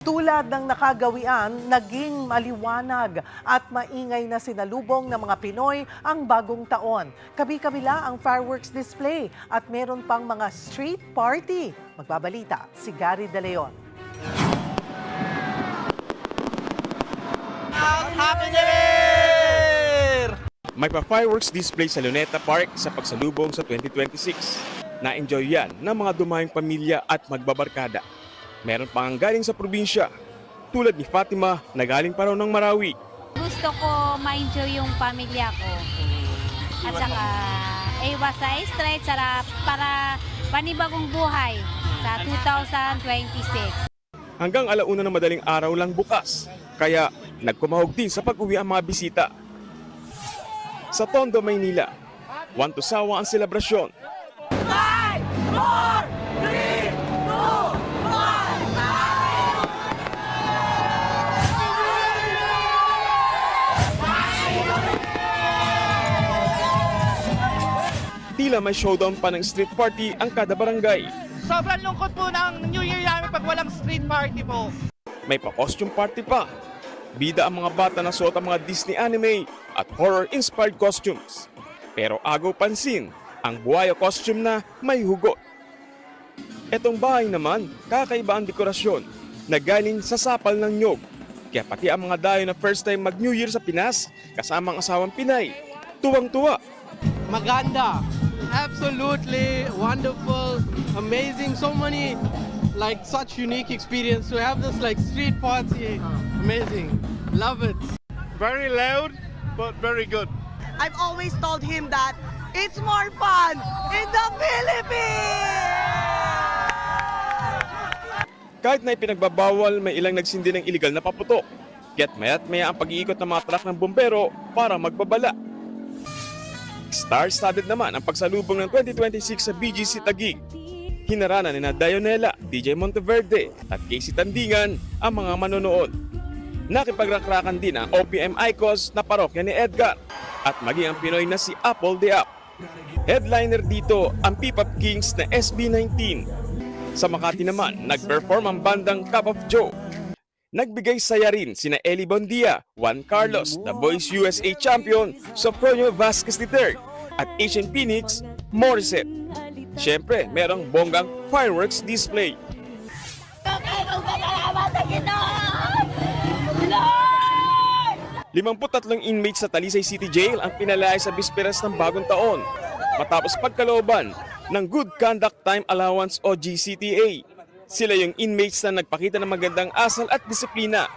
Tulad ng nakagawian, naging maliwanag at maingay na sinalubong ng mga Pinoy ang bagong taon. Kabi-kabila ang fireworks display at meron pang mga street party. Magbabalita si Gary De Leon. Happy New Year! May pa-fireworks display sa Luneta Park sa pagsalubong sa 2026. Na-enjoy yan ng mga dumayong pamilya at magbabarkada. Meron pang galing sa probinsya, tulad ni Fatima na galing pa raw ng Marawi. Gusto ko ma-enjoy yung pamilya ko. At saka iwas sa stress para panibagong buhay sa 2026. Hanggang alauna ng madaling araw lang bukas, kaya nagkumahog din sa pag-uwi ang mga bisita. Sa Tondo, Maynila, wanto-sawa ang selebrasyon. 5, 4, 3, 2, 1! Tila may showdown pa ng street party ang kada barangay. Sobrang lungkot po ng New Year namin pag walang street party po. May pa-costume party pa. Bida ang mga bata na suot ang mga Disney anime at horror-inspired costumes. Pero agaw pansin ang buhaya costume na may hugot. Etong bahay naman, kakaiba ang dekorasyon na galing sa sapal ng nyog. Kaya pati ang mga dayo na first time mag-New Year sa Pinas, kasama ang asawang Pinay, tuwang-tuwa. Maganda. Absolutely wonderful, amazing. So many, like such unique experience to have this like street party. Amazing. Love it. Very loud, but very good. I've always told him that it's more fun in the Philippines! Kahit na ipinagbabawal, may ilang nagsindi ng iligal na paputok. Kaya't maya't maya ang pag-iikot ng mga truck ng bumbero para magbabala. Star-studded naman ang pagsalubong ng 2026 sa BGC Taguig. Hinaranan ni Dionela, DJ Monteverde at Casey Tandingan ang mga manonood. Nakipagrakrakan din ang OPM icons na parokya ni Edgar at maging ang Pinoy na si Apple the App. Headliner dito ang P-Pop Kings na SB19. Sa Makati naman, nag-perform ang bandang Cup of Joe. Nagbigay saya rin sina Eli Bondia, Juan Carlos, The Voice USA Champion, Sofronio Vasquez III, at Asian Phoenix, Morissette. Siyempre, merong bonggang fireworks display. 53 inmates sa Talisay City Jail ang pinalaya sa bisperas ng bagong taon matapos pagkalooban ng Good Conduct Time Allowance o GCTA. Sila yung inmates na nagpakita ng magandang asal at disiplina,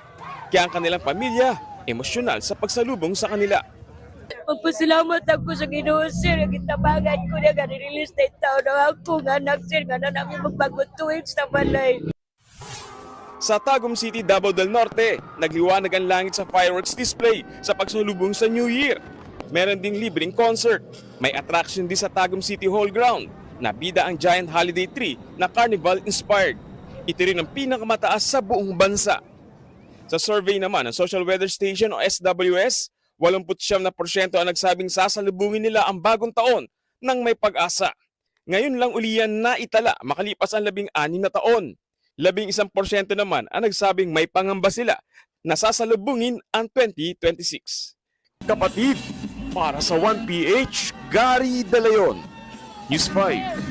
kaya ang kanilang pamilya emosyonal sa pagsalubong sa kanila. Magpasalamat ako sa Ginoo, sir. Ang itabangan ko na gani-release na itaw na ako ng anak, sir. Nga na namin magbagong tuwing sa balay. Sa Tagum City, Davao del Norte, nagliwanag ang langit sa fireworks display sa pagsalubong sa New Year. Meron ding libreng concert. May attraction din sa Tagum City Hall Ground na bida ang giant holiday tree na carnival-inspired. Ito rin ang pinakamataas sa buong bansa. Sa survey naman ng Social Weather Station o SWS, 89% ang nagsabing sasalubungin nila ang bagong taon ng may pag-asa. Ngayon lang uli yan naitala makalipas ang 16 na taon. 11% naman ang nagsabing may pangamba sila na sasalubungin ang 2026. Kapatid, para sa 1PH, Gary De Leon, News 5.